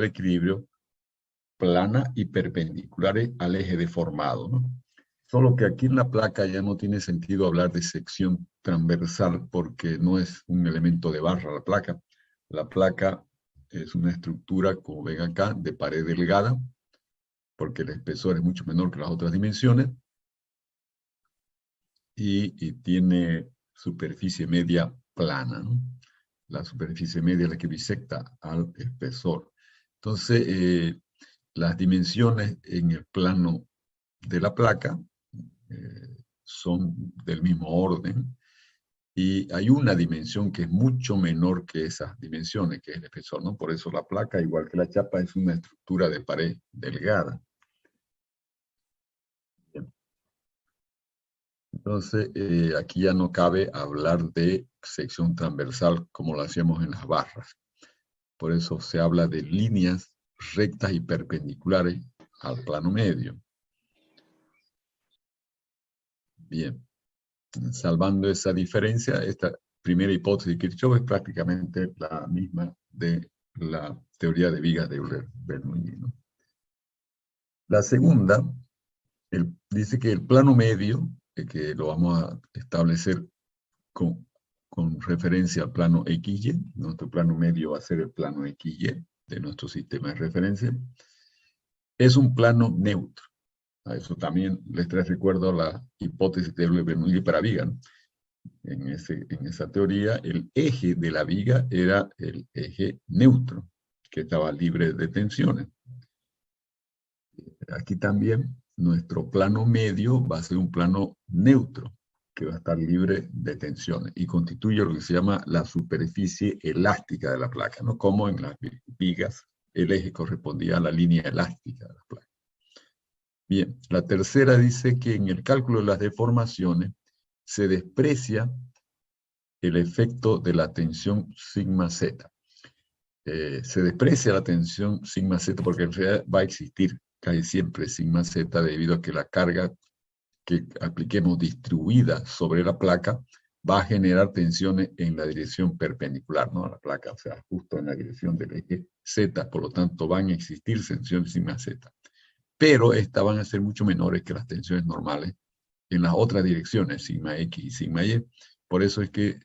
de equilibrio plana y perpendiculares al eje deformado, ¿no? Solo que aquí en la placa ya no tiene sentido hablar de sección transversal porque no es un elemento de barra la placa. La placa es una estructura, como ven acá, de pared delgada, porque el espesor es mucho menor que las otras dimensiones, y tiene superficie media plana, ¿no? La superficie media es la que bisecta al espesor. Entonces, las dimensiones en el plano de la placa son del mismo orden, y hay una dimensión que es mucho menor que esas dimensiones, que es el espesor, ¿no? Por eso la placa, igual que la chapa, es una estructura de pared delgada. Entonces, aquí ya no cabe hablar de sección transversal como lo hacíamos en las barras. Por eso se habla de líneas rectas y perpendiculares al plano medio. Bien, salvando esa diferencia, esta primera hipótesis de Kirchhoff es prácticamente la misma de la teoría de vigas de Euler-Bernoulli, ¿no? La segunda, dice que el plano medio, que lo vamos a establecer con referencia al plano XY, nuestro plano medio va a ser el plano XY de nuestro sistema de referencia, es un plano neutro. A eso también les trae recuerdo la hipótesis de Euler-Bernoulli para viga, ¿no? En esa teoría, el eje de la viga era el eje neutro, que estaba libre de tensiones. Aquí también nuestro plano medio va a ser un plano neutro, que va a estar libre de tensiones y constituye lo que se llama la superficie elástica de la placa, ¿no? Como en las vigas el eje correspondía a la línea elástica de la placa. Bien, la tercera dice que en el cálculo de las deformaciones se desprecia el efecto de la tensión sigma z. Se desprecia la tensión sigma z porque en realidad va a existir casi siempre sigma z debido a que la carga que apliquemos distribuida sobre la placa va a generar tensiones en la dirección perpendicular, ¿no?, a la placa, o sea, justo en la dirección del eje z, por lo tanto van a existir tensiones sigma z. Pero estas van a ser mucho menores que las tensiones normales en las otras direcciones, sigma x y sigma y. Por eso es que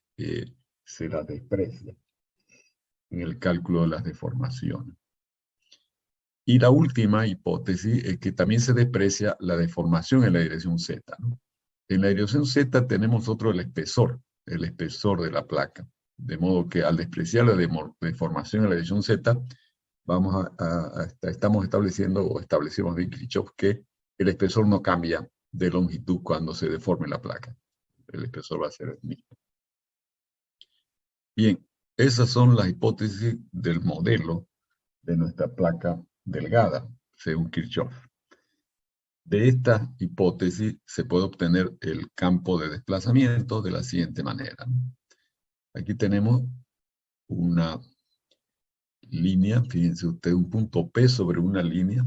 se las desprecia en el cálculo de las deformaciones. Y la última hipótesis es que también se desprecia la deformación en la dirección z, ¿no? En la dirección z tenemos el espesor de la placa. De modo que al despreciar la deformación en la dirección z, estamos estableciendo, o establecemos en Kirchhoff, que el espesor no cambia de longitud cuando se deforme la placa. El espesor va a ser el mismo. Bien, esas son las hipótesis del modelo de nuestra placa delgada, según Kirchhoff. De esta hipótesis se puede obtener el campo de desplazamiento de la siguiente manera. Aquí tenemos una línea, fíjense ustedes, un punto P sobre una línea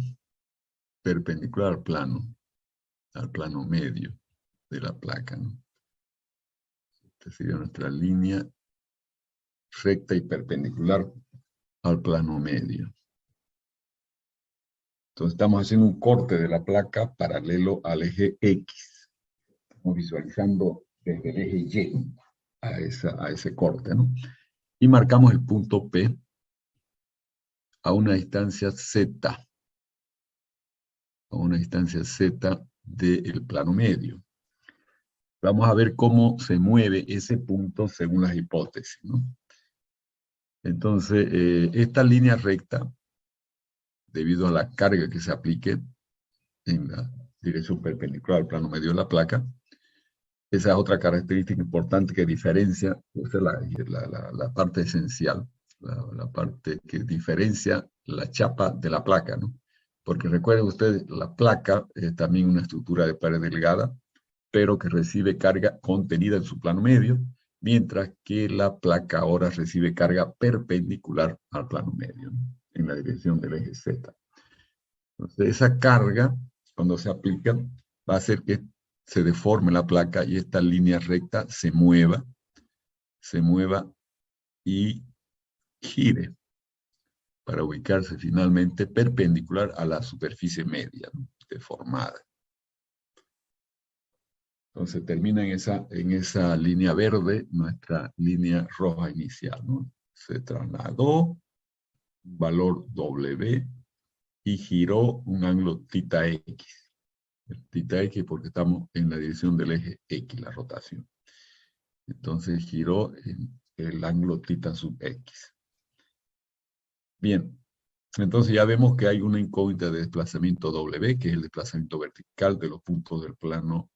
perpendicular al plano medio de la placa, ¿no? Esta sería nuestra línea recta y perpendicular al plano medio. Entonces estamos haciendo un corte de la placa paralelo al eje X. Estamos visualizando desde el eje Y a ese corte, ¿no? Y marcamos el punto P a una distancia Z. A una distancia Z del plano medio. Vamos a ver cómo se mueve ese punto según las hipótesis, ¿no? Entonces, esta línea recta, debido a la carga que se aplique en la dirección perpendicular al plano medio de la placa, esa es otra característica importante que diferencia, esa es la parte esencial, la parte que diferencia la chapa de la placa, ¿no? Porque recuerden ustedes, la placa es también una estructura de pared delgada, pero que recibe carga contenida en su plano medio, mientras que la placa ahora recibe carga perpendicular al plano medio, ¿no?, en la dirección del eje Z. Entonces, esa carga, cuando se aplica, va a hacer que se deforme la placa y esta línea recta se mueva y gire. para ubicarse finalmente perpendicular a la superficie media, ¿no?, deformada. Entonces termina en esa línea verde nuestra línea roja inicial, ¿no? Se trasladó un valor W y giró un ángulo θ X. El θ X porque estamos en la dirección del eje X, la rotación. Entonces giró en el ángulo θ sub X. Bien, entonces ya vemos que hay una incógnita de desplazamiento W, que es el desplazamiento vertical de los puntos del plano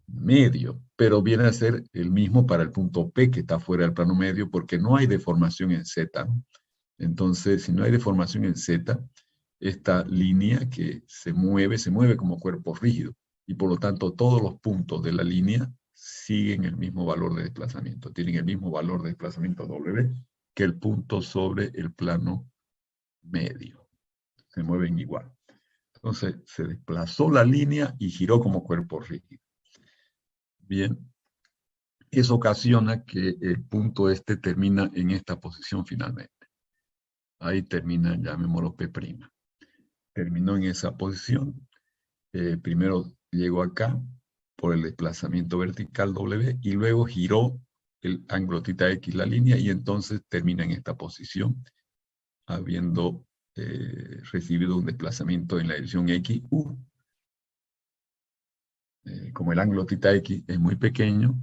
medio, pero viene a ser el mismo para el punto P, que está fuera del plano medio, porque no hay deformación en Z, ¿no? Entonces, si no hay deformación en Z, esta línea que se mueve como cuerpo rígido, y por lo tanto todos los puntos de la línea siguen el mismo valor de desplazamiento, tienen el mismo valor de desplazamiento W que el punto sobre el plano medio. Se mueven igual. Entonces, se desplazó la línea y giró como cuerpo rígido. Bien, eso ocasiona que el punto este termina en esta posición finalmente. Ahí termina, llamémoslo P'. Terminó en esa posición. Primero llegó acá por el desplazamiento vertical W y luego giró el ángulo θ X la línea y entonces termina en esta posición, habiendo recibido un desplazamiento en la dirección X, U. Como el ángulo θ X es muy pequeño,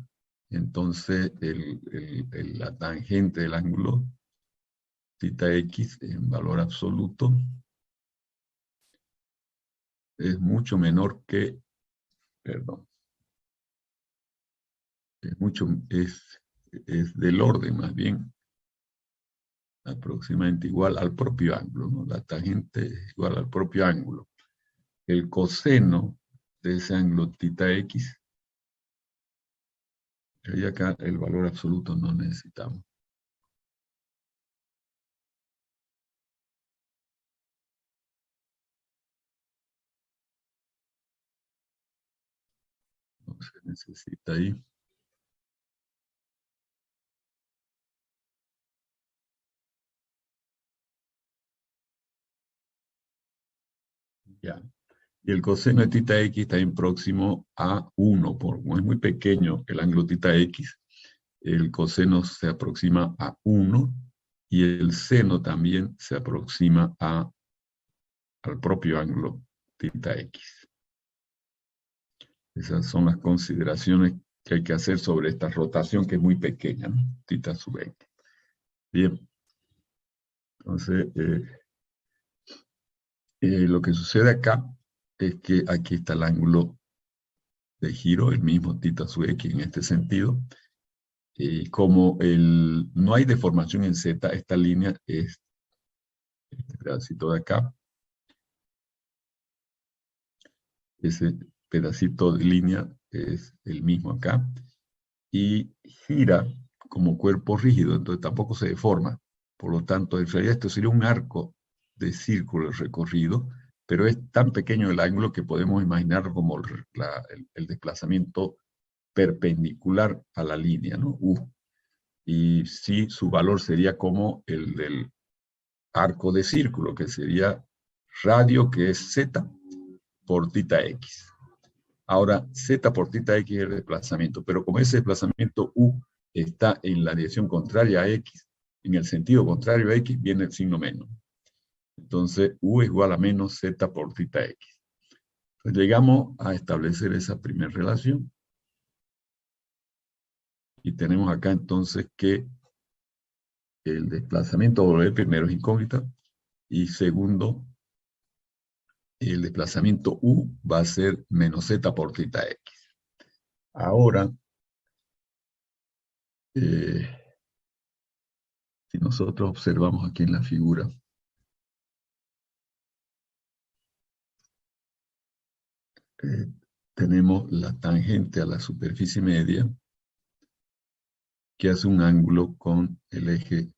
entonces la tangente del ángulo θ X en valor absoluto es mucho menor que, perdón, es del orden más bien, aproximadamente igual al propio ángulo, ¿no? La tangente es igual al propio ángulo. El coseno de ese ángulo θ X, y acá el valor absoluto no necesitamos. No se necesita ahí. Ya. Y el coseno de θ X está en próximo a 1, como es muy pequeño el ángulo θ X, el coseno se aproxima a 1 y el seno también se aproxima al propio ángulo θ X. Esas son las consideraciones que hay que hacer sobre esta rotación que es muy pequeña, ¿no? θ sub X. Bien. Entonces, lo que sucede acá es que aquí está el ángulo de giro, el mismo θ sub X en este sentido. Como no hay deformación en Z, esta línea es este pedacito de acá. Ese pedacito de línea es el mismo acá. Y gira como cuerpo rígido, entonces tampoco se deforma. Por lo tanto, en realidad esto sería un arco de círculo recorrido, pero es tan pequeño el ángulo que podemos imaginar como el desplazamiento perpendicular a la línea, ¿no? Y sí, su valor sería como el del arco de círculo, que sería radio, que es Z por θ X. Ahora, Z por θ X es el desplazamiento, pero como ese desplazamiento U está en la dirección contraria a X, en el sentido contrario a X, viene el signo menos. Entonces, U es igual a menos Z por θ X. Entonces, llegamos a establecer esa primera relación. Y tenemos acá entonces que el desplazamiento W primero es incógnita y segundo, el desplazamiento U va a ser menos Z por θ X. Ahora, si nosotros observamos aquí en la figura, tenemos la tangente a la superficie media que hace un ángulo con el eje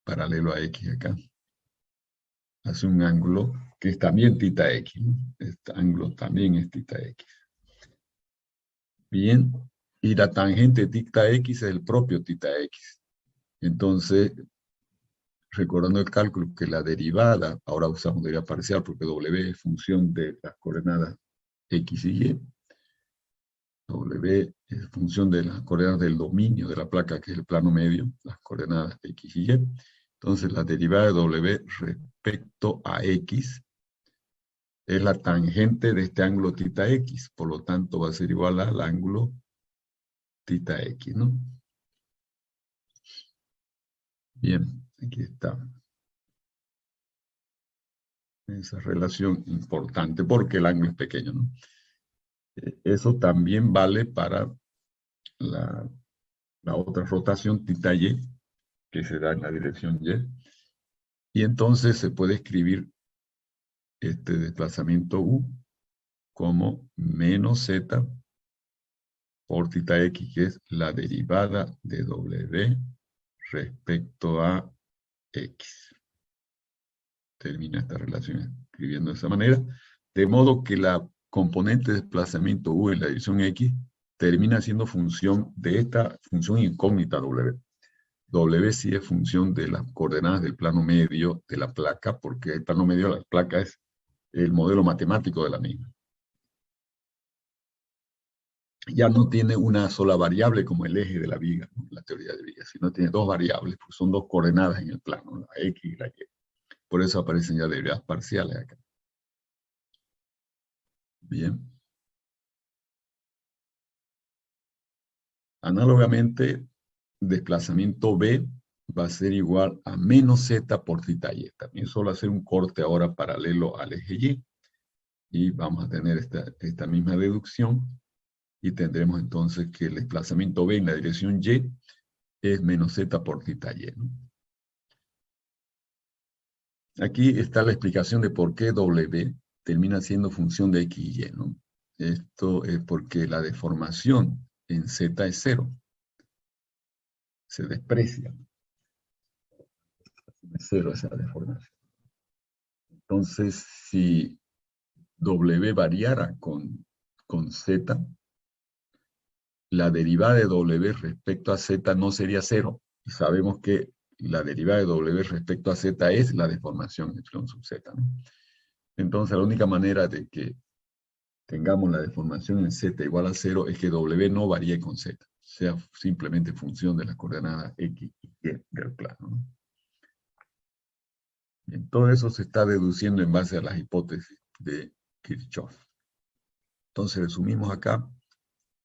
paralelo a X acá. Hace un ángulo que es también θ X, ¿no? Este ángulo también es θ X. Bien, y la tangente θ X es el propio θ X. Entonces, recordando el cálculo que la derivada, ahora usamos derivada parcial porque W es función de las coordenadas X y Y. W es función de las coordenadas del dominio de la placa, que es el plano medio, las coordenadas X y Y. Entonces, la derivada de W respecto a X es la tangente de este ángulo θ X. Por lo tanto, va a ser igual al ángulo θ X, ¿no? Bien, aquí está. Esa relación importante porque el ángulo es pequeño, ¿no? Eso también vale para la otra rotación θ Y, que se da en la dirección Y. Y entonces se puede escribir este desplazamiento U como menos Z por θ X, que es la derivada de W respecto a X. Termina esta relación escribiendo de esa manera, de modo que la componente de desplazamiento U en la dirección X termina siendo función de esta función incógnita W. W sí es función de las coordenadas del plano medio de la placa, porque el plano medio de la placa es el modelo matemático de la misma. Ya no tiene una sola variable como el eje de la viga, ¿no? La teoría de vigas, sino tiene dos variables, porque son dos coordenadas en el plano, la X y la Y. Por eso aparecen ya derivadas parciales acá. Bien. Análogamente, desplazamiento B va a ser igual a menos Z por θ Y. También solo hacer un corte ahora paralelo al eje Y. Y vamos a tener esta misma deducción. Y tendremos entonces que el desplazamiento B en la dirección Y es menos Z por θ Y, ¿no? Aquí está la explicación de por qué W termina siendo función de X y Y, ¿no? Esto es porque la deformación en Z es cero. Se desprecia. Es cero esa deformación. Entonces, si W variara con Z, la derivada de W respecto a Z no sería cero. Y sabemos que la derivada de W respecto a Z es la deformación epsilon sub Z, ¿no? Entonces, la única manera de que tengamos la deformación en Z igual a 0 es que W no varíe con Z, sea simplemente función de las coordenadas X y Y del plano, ¿no? Bien, todo eso se está deduciendo en base a las hipótesis de Kirchhoff. Entonces, resumimos acá,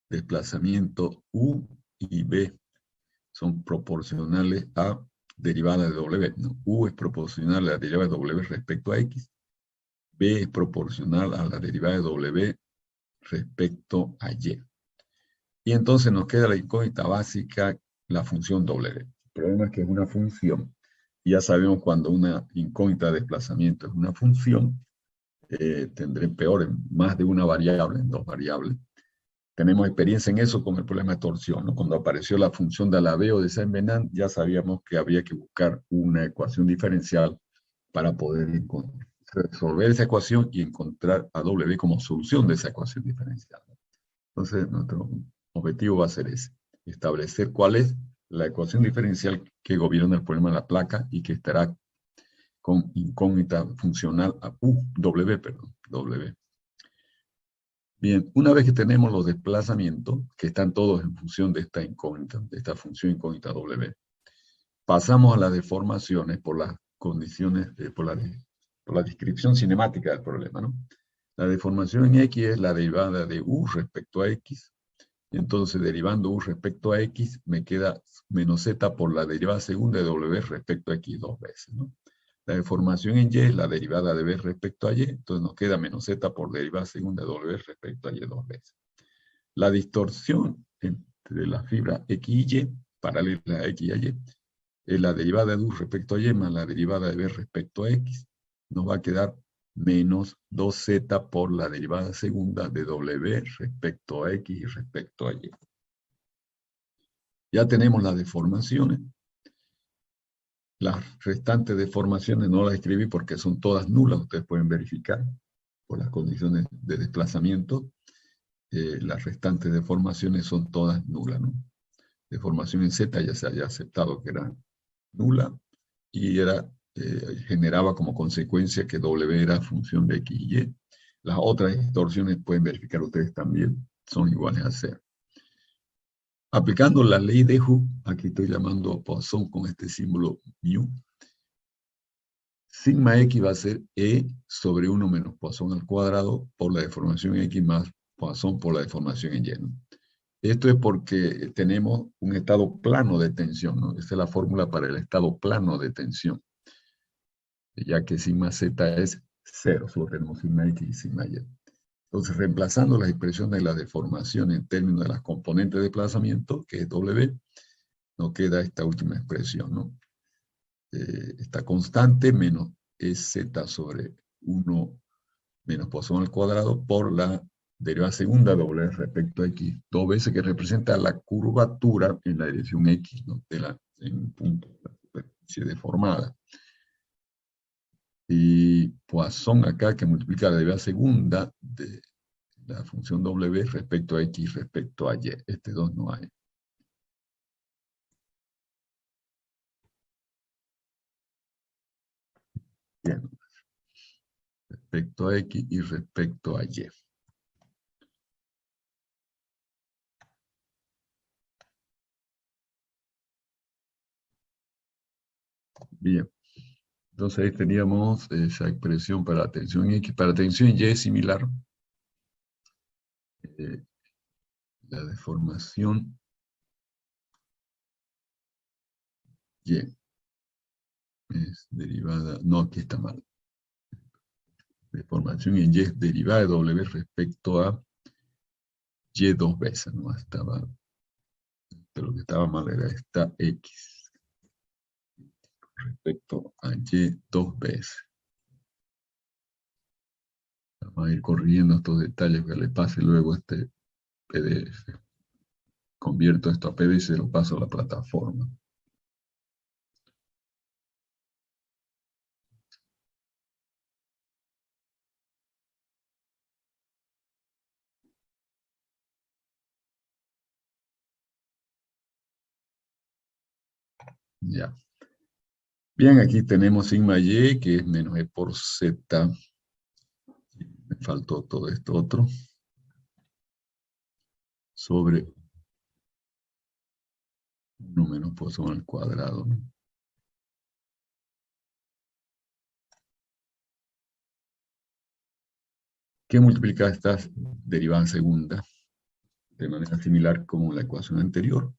desplazamiento U y B son proporcionales a derivada de W, ¿no? U es proporcional a la derivada de W respecto a X, B es proporcional a la derivada de W respecto a Y. Y entonces nos queda la incógnita básica, la función W. El problema es que es una función. Ya sabemos cuando una incógnita de desplazamiento es una función, tendré peor en más de una variable, en dos variables. Tenemos experiencia en eso con el problema de torsión, ¿no? Cuando apareció la función de Alaveo de Saint-Venant, ya sabíamos que había que buscar una ecuación diferencial para poder resolver esa ecuación y encontrar a W como solución de esa ecuación diferencial. Entonces, nuestro objetivo va a ser ese, establecer cuál es la ecuación diferencial que gobierna el problema de la placa y que estará con incógnita funcional a W. Bien, una vez que tenemos los desplazamientos, que están todos en función de esta incógnita, de esta función incógnita W, pasamos a las deformaciones por las condiciones, por la descripción cinemática del problema, ¿no? La deformación en X es la derivada de U respecto a X. Entonces, derivando U respecto a X, me queda menos Z por la derivada segunda de W respecto a X dos veces, ¿no? La deformación en Y es la derivada de B respecto a Y, entonces nos queda menos Z por derivada segunda de W respecto a Y dos veces. La distorsión entre la fibra X y Y, paralela a X y a Y, es la derivada de U respecto a Y más la derivada de B respecto a X. Nos va a quedar menos 2Z por la derivada segunda de W respecto a X y respecto a Y. Ya tenemos las deformaciones. Las restantes deformaciones no las escribí porque son todas nulas, ustedes pueden verificar por las condiciones de desplazamiento. Las restantes deformaciones son todas nulas, ¿no? Deformación en Z ya se haya aceptado que era nula. y generaba como consecuencia que W era función de X y Y. Las otras distorsiones pueden verificar ustedes también, son iguales a cero. Aplicando la ley de Hooke, aquí estoy llamando a Poisson con este símbolo mu, sigma X va a ser E sobre 1 menos Poisson al cuadrado por la deformación X más Poisson por la deformación en Y, ¿no? Esto es porque tenemos un estado plano de tensión, ¿no? Esta es la fórmula para el estado plano de tensión, ya que sigma Z es 0, solo tenemos sigma X y sigma Y. Entonces, reemplazando las expresiones de la deformación en términos de las componentes de desplazamiento, que es W, nos queda esta última expresión, ¿no? Esta constante menos es Z sobre 1 menos Poisson al cuadrado por la derivada segunda W respecto a X, dos veces, que representa la curvatura en la dirección X, ¿no? En un punto de la superficie deformada. Y Poisson acá, que multiplica la derivada segunda de la función W respecto a X respecto a Y. Este 2 no hay. Bien. Respecto a X y respecto a Y. Bien. Entonces ahí teníamos esa expresión para la tensión X. Para tensión Y es similar. La deformación Y es derivada, no, aquí está mal. Deformación en Y es derivada de W respecto a Y dos veces, ¿no? Lo que estaba mal era esta X respecto a Y dos veces. Vamos a ir corrigiendo estos detalles que le pase luego este PDF. Convierto esto a PDF y se lo paso a la plataforma. Ya. Bien, aquí tenemos sigma Y, que es menos E por Z. Me faltó todo esto otro. Sobre 1 menos Poisson al cuadrado, ¿no? Que multiplica estas derivadas segunda de manera similar como la ecuación anterior.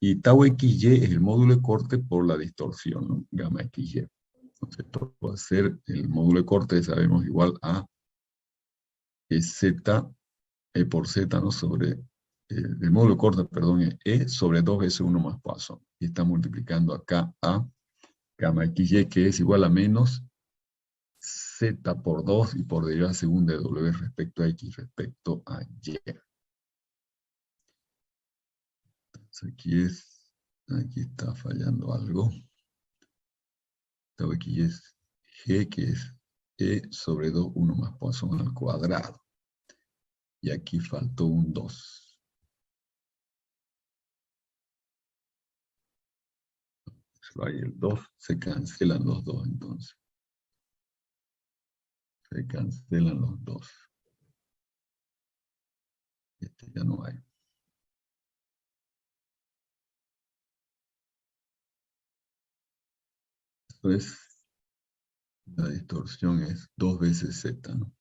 Y tau xy es el módulo de corte por la distorsión, ¿no? Gamma xy. Entonces, esto va a ser el módulo de corte, sabemos, igual a z, e por z, ¿no? Sobre, el módulo de corte, perdón, es e sobre 2 veces 1 más Poisson. Y está multiplicando acá a gamma xy, que es igual a menos z por 2 y por derivada segunda de w respecto a x respecto a y. Entonces aquí está fallando algo. Aquí es g, que es e sobre 2, 1 más Poisson al cuadrado. Y aquí faltó un 2. Ahí el 2, se cancelan los 2 entonces. Se cancelan los 2. Este ya no hay. Entonces, la distorsión es 2 veces z, ¿no?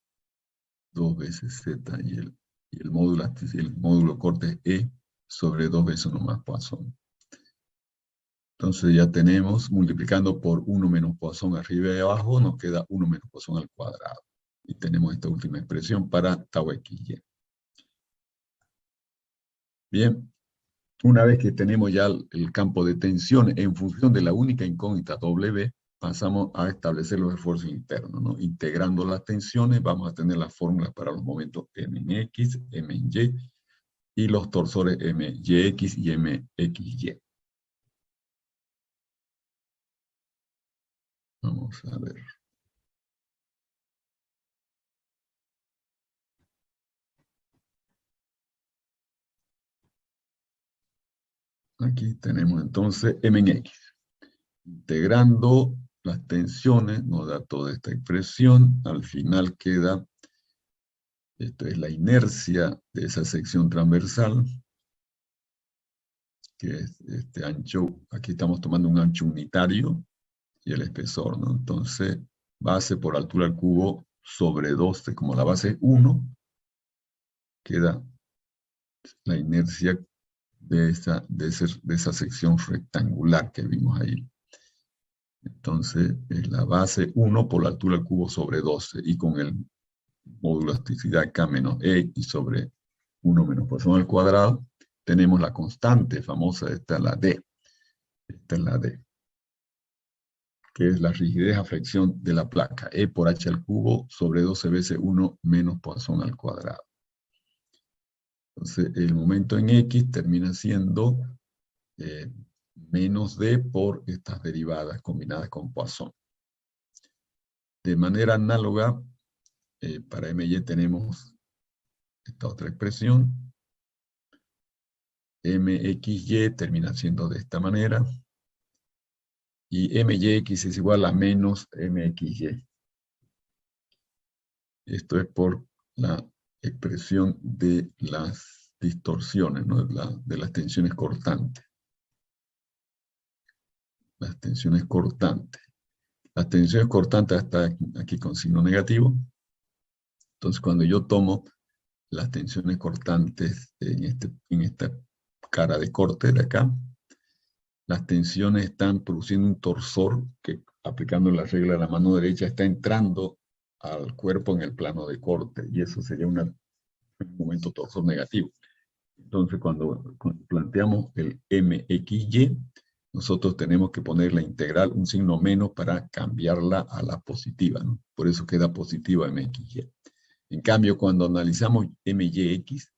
2 veces z y el módulo corte es e sobre 2 veces 1 más Poisson. Entonces ya tenemos, multiplicando por 1 menos Poisson arriba y abajo, nos queda 1 menos Poisson al cuadrado. Y tenemos esta última expresión para tau xy. Bien, una vez que tenemos ya el campo de tensión en función de la única incógnita W, pasamos a establecer los esfuerzos internos, ¿no? Integrando las tensiones, vamos a tener las fórmulas para los momentos M en X, M en Y, y los torsores MYX y MXY. Vamos a ver. Aquí tenemos entonces M en X. Integrando las tensiones nos da toda esta expresión. Al final queda, esto es la inercia de esa sección transversal, que es este ancho, aquí estamos tomando un ancho unitario, y el espesor, ¿no? Entonces, base por altura al cubo sobre 12, como la base es 1, queda la inercia de esa sección rectangular que vimos ahí. Entonces, es la base 1 por la altura al cubo sobre 12, y con el módulo de elasticidad K menos E y sobre 1 menos Poisson al cuadrado, tenemos la constante famosa, esta es la D. Esta es la D, que es la rigidez a flexión de la placa, E por H al cubo sobre 12 veces 1 menos Poisson al cuadrado. Entonces, el momento en X termina siendo menos D por estas derivadas combinadas con Poisson. De manera análoga, para MY tenemos esta otra expresión. MXY termina siendo de esta manera. Y MYX es igual a menos MXY. Esto es por la expresión de las distorsiones, ¿no? De las tensiones cortantes. Las tensiones cortantes. Las tensiones cortantes están aquí con signo negativo. Entonces, cuando yo tomo las tensiones cortantes en esta cara de corte de acá, las tensiones están produciendo un torsor que, aplicando la regla de la mano derecha, está entrando al cuerpo en el plano de corte, y eso sería un momento torsor negativo. Entonces, cuando planteamos el MXY, nosotros tenemos que poner la integral un signo menos para cambiarla a la positiva, ¿no? Por eso queda positiva MXY. En cambio, cuando analizamos MYX,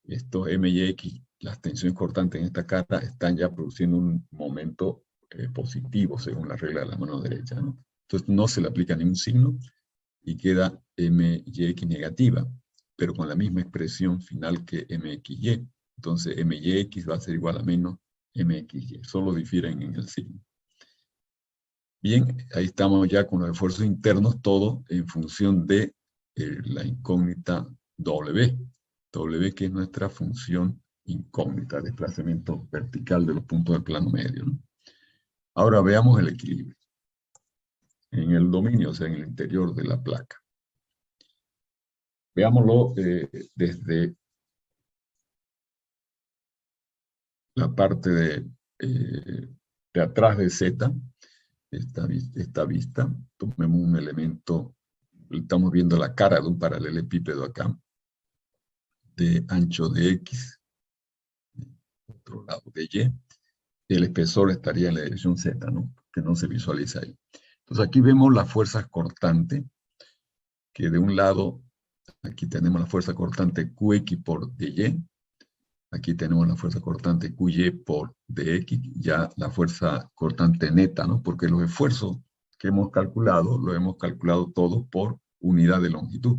MYX, las tensiones cortantes en esta cara están ya produciendo un momento positivo, según la regla de la mano derecha, ¿no? Entonces no se le aplica ningún signo y queda MYX negativa, pero con la misma expresión final que MXY. Entonces MYX va a ser igual a menos MXY, solo difieren en el signo. Bien, ahí estamos ya con los esfuerzos internos, todo en función de la incógnita W. W, que es nuestra función incógnita, desplazamiento vertical de los puntos del plano medio, ¿no? Ahora veamos el equilibrio en el dominio, o sea, en el interior de la placa. Veámoslo desde la parte de atrás de Z, esta vista. Tomemos un elemento, estamos viendo la cara de un paralelepípedo acá, de ancho de X, otro lado de Y. El espesor estaría en la dirección Z, ¿no? Que no se visualiza ahí. Entonces aquí vemos la fuerza cortante, que de un lado, aquí tenemos la fuerza cortante QX por DY, aquí tenemos la fuerza cortante QY por DX, ya la fuerza cortante neta, ¿no? Porque los esfuerzos que hemos calculado, lo hemos calculado todos por unidad de longitud.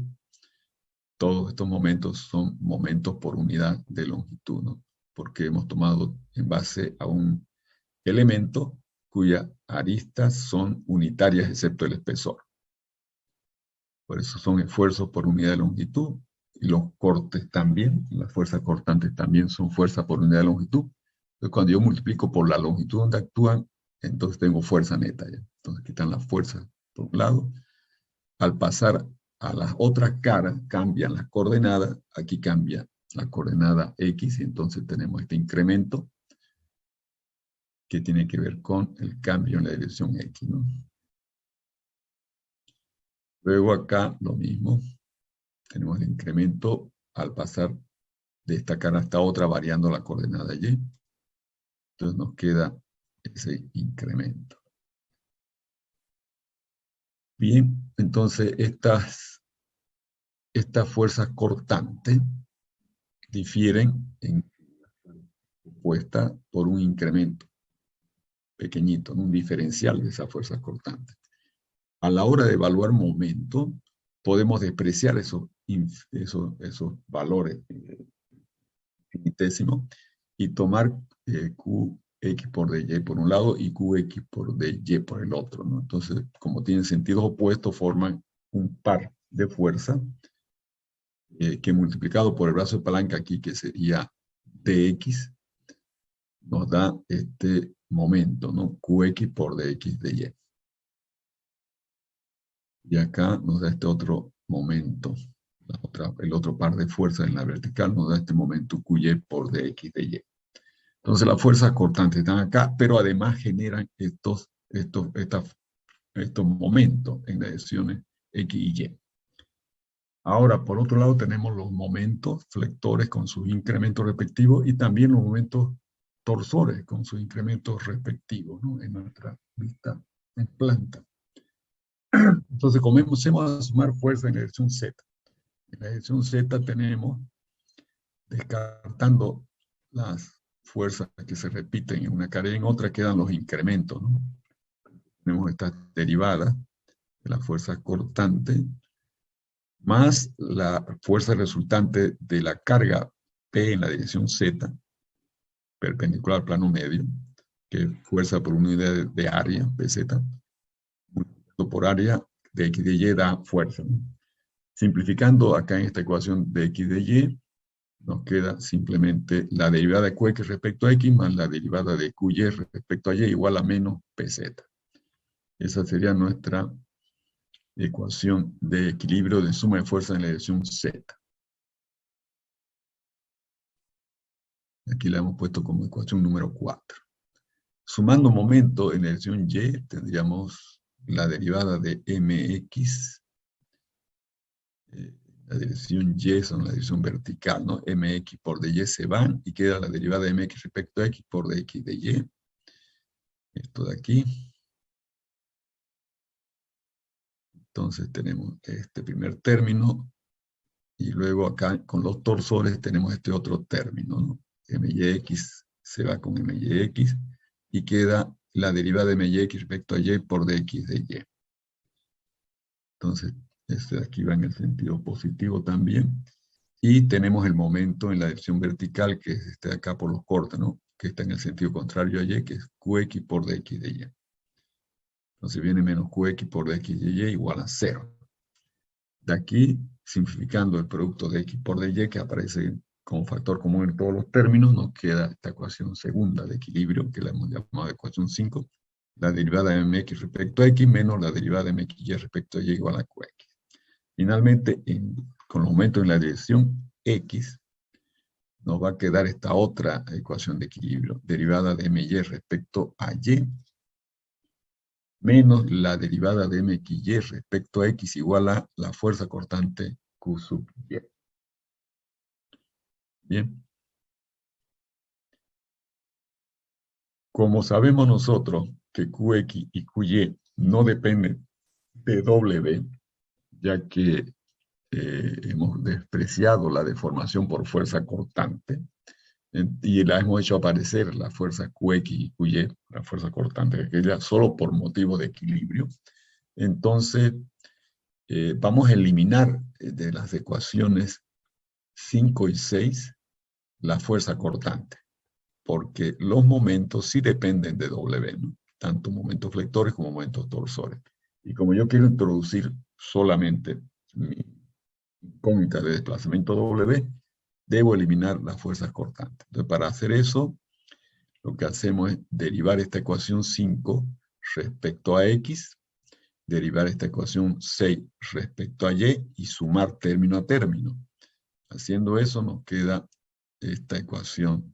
Todos estos momentos son momentos por unidad de longitud, ¿no? Porque hemos tomado en base a un elemento cuyas aristas son unitarias excepto el espesor. Por eso son esfuerzos por unidad de longitud, y los cortes también, las fuerzas cortantes también son fuerzas por unidad de longitud. Entonces, cuando yo multiplico por la longitud donde actúan, entonces tengo fuerza neta ya. Entonces aquí están las fuerzas por un lado. Al pasar a las otras caras, cambian las coordenadas. Aquí cambia la coordenada X, y entonces tenemos este incremento que tiene que ver con el cambio en la dirección X, ¿no? Luego acá lo mismo. Tenemos el incremento al pasar de esta cara hasta otra, variando la coordenada Y. Entonces nos queda ese incremento. Bien, entonces estas fuerzas cortantes difieren en opuesta por un incremento pequeñito, un diferencial de esas fuerzas cortantes. A la hora de evaluar momento, podemos despreciar esos valores infinitesimos y tomar Q X por dy por un lado y Qx por dy por el otro, ¿no? Entonces, como tienen sentidos opuestos, forman un par de fuerza que multiplicado por el brazo de palanca aquí, que sería dx, nos da este momento, ¿no? Qx por dx dy. Y acá nos da este otro momento. El otro par de fuerzas en la vertical nos da este momento Qy por dx dy. Entonces las fuerzas cortantes están acá, pero además generan estos momentos en las direcciones X y Y. Ahora, por otro lado, tenemos los momentos flectores con sus incrementos respectivos y también los momentos torsores con sus incrementos respectivos, ¿no? En nuestra vista en planta. Entonces, comencemos a sumar fuerza en la dirección Z. En la dirección Z tenemos, descartando las fuerzas que se repiten en una cara y en otra, quedan los incrementos, ¿no? Tenemos estas derivadas de la fuerza cortante, más la fuerza resultante de la carga P en la dirección Z, perpendicular al plano medio, que es fuerza por unidad de área, PZ, por área de X de Y da fuerza, ¿no? Simplificando acá en esta ecuación de X de Y, nos queda simplemente la derivada de Qx respecto a X más la derivada de Qy respecto a Y igual a menos PZ. Esa sería nuestra ecuación de equilibrio de suma de fuerza en la dirección Z. Aquí la hemos puesto como ecuación número 4. Sumando momento en la dirección Y, tendríamos la derivada de mx. La dirección Y son la dirección vertical, ¿no? Mx por dy se van y queda la derivada de mx respecto a x por dx de y. Esto de aquí. Entonces tenemos este primer término y luego acá con los torsores tenemos este otro término, ¿no? myx se va con myx y queda la derivada de myx respecto a y por dx de y. Entonces, este de aquí va en el sentido positivo también. Y tenemos el momento en la dirección vertical, que es este de acá por los cortes, ¿no? Que está en el sentido contrario a y, que es qx por dx de y. Entonces viene menos qx por dx de y igual a 0. De aquí, simplificando el producto de x por dy, que aparece como factor común en todos los términos, nos queda esta ecuación segunda de equilibrio, que la hemos llamado ecuación 5, la derivada de mx respecto a x menos la derivada de mxy respecto a y igual a qx. Finalmente, con los momentos en la dirección x, nos va a quedar esta otra ecuación de equilibrio, derivada de my respecto a y, menos la derivada de mxy respecto a x igual a la fuerza cortante q sub y. Bien. Como sabemos nosotros que qx y qy no dependen de w, ya que hemos despreciado la deformación por fuerza cortante, y la hemos hecho aparecer la fuerza qx y qy, la fuerza cortante, aquella solo por motivo de equilibrio. Entonces, vamos a eliminar de las ecuaciones 5 y 6 la fuerza cortante, porque los momentos sí dependen de W, ¿no? Tanto momentos flectores como momentos torsores. Y como yo quiero introducir solamente mi incógnita de desplazamiento W, debo eliminar las fuerzas cortantes. Entonces, para hacer eso, lo que hacemos es derivar esta ecuación 5 respecto a X, derivar esta ecuación 6 respecto a Y sumar término a término. Haciendo eso nos queda esta ecuación.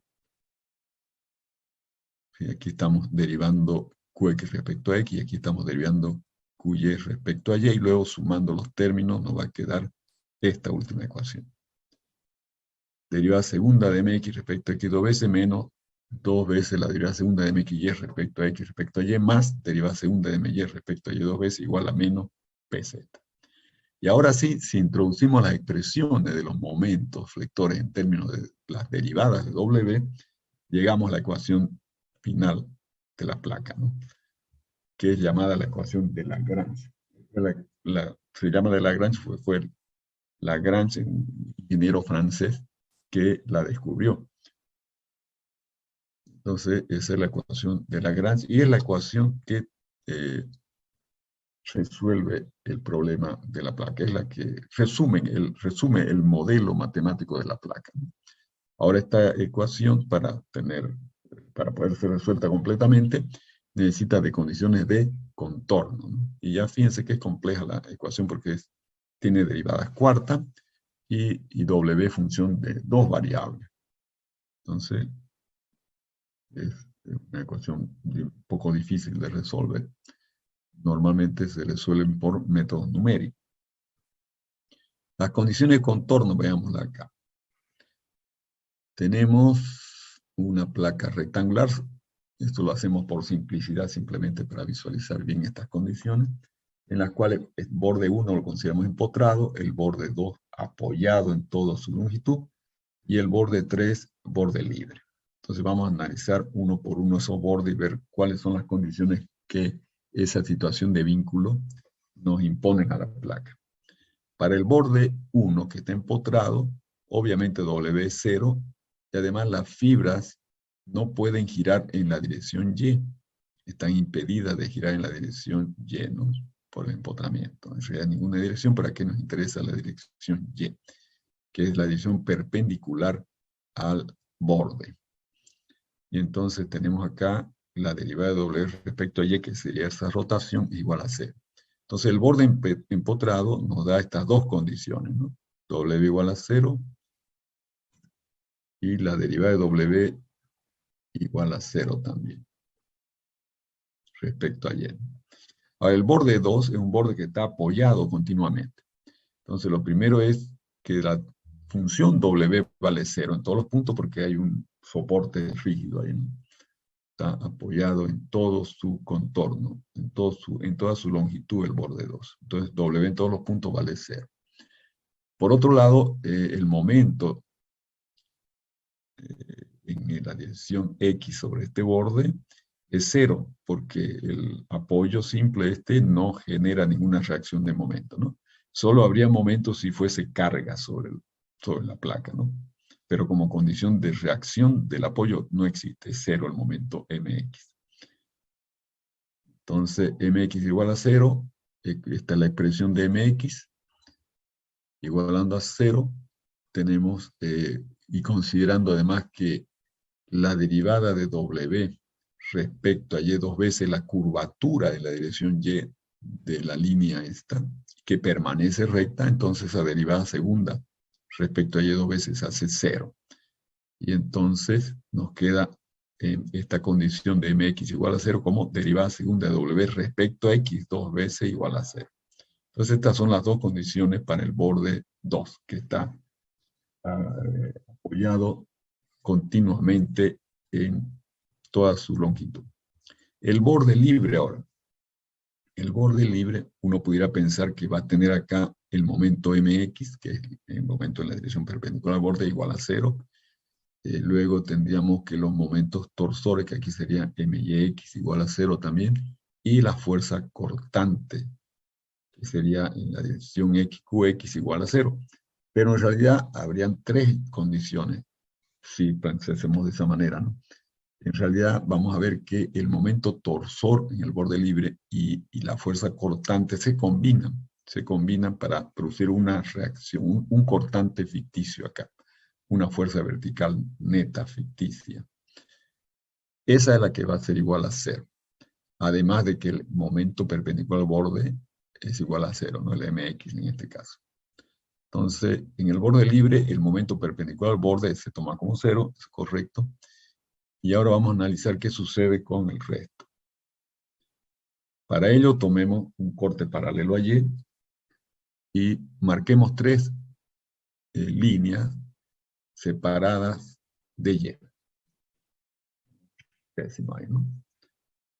Sí, aquí estamos derivando Qx respecto a X y aquí estamos derivando Qy respecto a Y y luego sumando los términos nos va a quedar esta última ecuación. Derivada segunda de mx respecto a x 2 veces menos 2 veces la derivada segunda de mxy respecto a x respecto a y más derivada segunda de my respecto a y 2 veces igual a menos pz. Y ahora sí, si introducimos las expresiones de los momentos flectores en términos de las derivadas de W, llegamos a la ecuación final de la placa, ¿no? Que es llamada la ecuación de Lagrange. Se llama de Lagrange, fue Lagrange, un ingeniero francés, que la descubrió. Entonces, esa es la ecuación de Lagrange y es la ecuación que resuelve el problema de la placa, es la que resume el modelo matemático de la placa, ¿no? Ahora esta ecuación para poder ser resuelta completamente, necesita de condiciones de contorno, ¿no? Y ya fíjense que es compleja la ecuación porque tiene derivadas cuartas y W función de dos variables. Entonces, es una ecuación un poco difícil de resolver. Normalmente se resuelven por métodos numéricos. Las condiciones de contorno, veámosla acá. Tenemos una placa rectangular. Esto lo hacemos por simplicidad, simplemente para visualizar bien estas condiciones, en las cuales el borde 1 lo consideramos empotrado, el borde 2 apoyado en toda su longitud, y el borde 3 borde libre. Entonces vamos a analizar uno por uno esos bordes y ver cuáles son las condiciones que esa situación de vínculo nos imponen a la placa. Para el borde 1 que está empotrado, obviamente W es 0, y además las fibras no pueden girar en la dirección Y, están impedidas de girar en la dirección Y, ¿no? Por el empotramiento. En realidad ninguna dirección, ¿para qué nos interesa la dirección Y? Que es la dirección perpendicular al borde. Y entonces tenemos acá la derivada de W respecto a Y, que sería esa rotación, igual a 0. Entonces el borde empotrado nos da estas dos condiciones, ¿no? W igual a 0 y la derivada de W igual a 0 también, respecto a Y. Ahora, el borde 2 es un borde que está apoyado continuamente. Entonces lo primero es que la función W vale 0 en todos los puntos porque hay un soporte rígido ahí, ¿no? Está apoyado en todo su contorno, en toda su longitud el borde 2. Entonces W en todos los puntos vale 0. Por otro lado, el momento en la dirección X sobre este borde es 0, porque el apoyo simple no genera ninguna reacción de momento, ¿no? Solo habría momentos si fuese carga sobre la placa, ¿no? Pero como condición de reacción del apoyo no existe, es 0 el momento mx. Entonces, mx igual a 0, esta es la expresión de mx, igualando a 0, tenemos, y considerando además que la derivada de W respecto a Y dos veces la curvatura de la dirección Y de la línea esta, que permanece recta, entonces la derivada segunda respecto a Y dos veces hace 0. Y entonces nos queda esta condición de mx igual a 0 como derivada segunda de W respecto a x dos veces igual a 0. Entonces estas son las dos condiciones para el borde 2, que está apoyado continuamente en toda su longitud. El borde libre ahora. El borde libre, uno pudiera pensar que va a tener acá el momento mx, que es el momento en la dirección perpendicular al borde, igual a 0. Luego tendríamos que los momentos torsores, que aquí sería myx igual a 0 también, y la fuerza cortante, que sería en la dirección xqx igual a 0. Pero en realidad habrían tres condiciones si pensásemos de esa manera, ¿no? En realidad vamos a ver que el momento torsor en el borde libre y la fuerza cortante se combinan para producir una reacción, un cortante ficticio acá, una fuerza vertical neta ficticia. Esa es la que va a ser igual a 0, además de que el momento perpendicular al borde es igual a 0, ¿no? El mx en este caso. Entonces, en el borde libre, el momento perpendicular al borde se toma como 0, es correcto. Y ahora vamos a analizar qué sucede con el resto. Para ello, tomemos un corte paralelo a Y y marquemos tres líneas separadas de Y. Ahí, ¿no?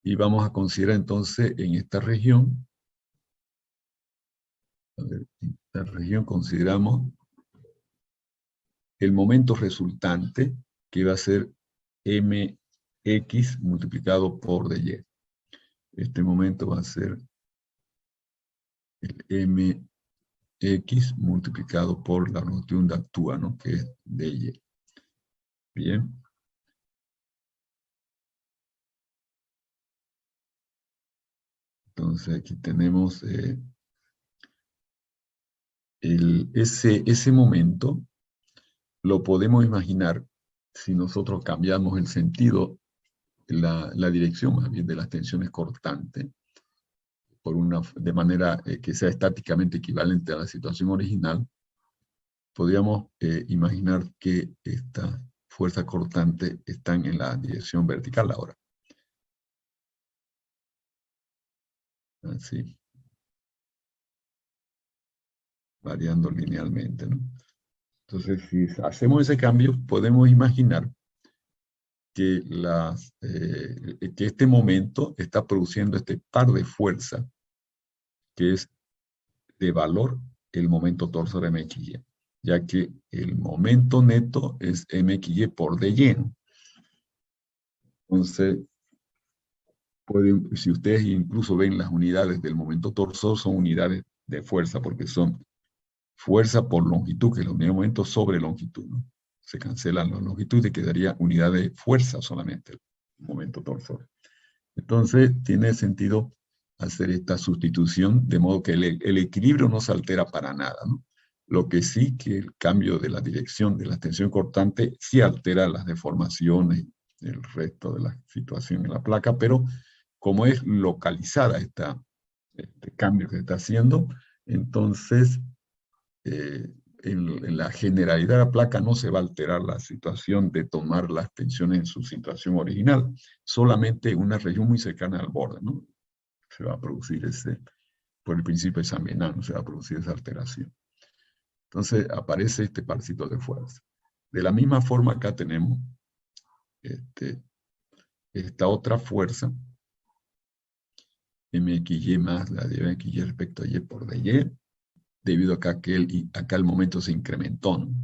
Y vamos a considerar entonces en esta región, consideramos el momento resultante, que va a ser mx multiplicado por dy. Este momento va a ser el mx multiplicado por la longitud de actúa, ¿no? Que es dy. Bien. Entonces aquí tenemos ese momento, lo podemos imaginar si nosotros cambiamos el sentido, la dirección más bien de las tensiones cortantes, de manera que sea estáticamente equivalente a la situación original. Podríamos imaginar que estas fuerzas cortantes están en la dirección vertical ahora. Así. Variando linealmente, ¿no? Entonces, si hacemos ese cambio, podemos imaginar que, que este momento está produciendo este par de fuerza, que es de valor el momento torsor MXY, ya que el momento neto es MXY por DY. Entonces, si ustedes incluso ven las unidades del momento torsor, son unidades de fuerza, porque son fuerza por longitud, que es la unidad de momento sobre longitud, ¿no? Se cancelan las longitudes y quedaría unidad de fuerza solamente, el momento torsor. Entonces, tiene sentido hacer esta sustitución, de modo que el equilibrio no se altera para nada, ¿no? Lo que sí que el cambio de la dirección de la tensión cortante sí altera las deformaciones, el resto de la situación en la placa, pero como es localizada este cambio que se está haciendo, entonces en la generalidad de la placa no se va a alterar la situación de tomar las tensiones en su situación original, solamente una región muy cercana al borde, ¿no? Se va a producir por el principio de San Venano, se va a producir esa alteración. Entonces aparece este parcito de fuerza. De la misma forma acá tenemos esta otra fuerza, MXY más la de MXY respecto a Y por DY, debido a que acá el momento se incrementó, ¿no?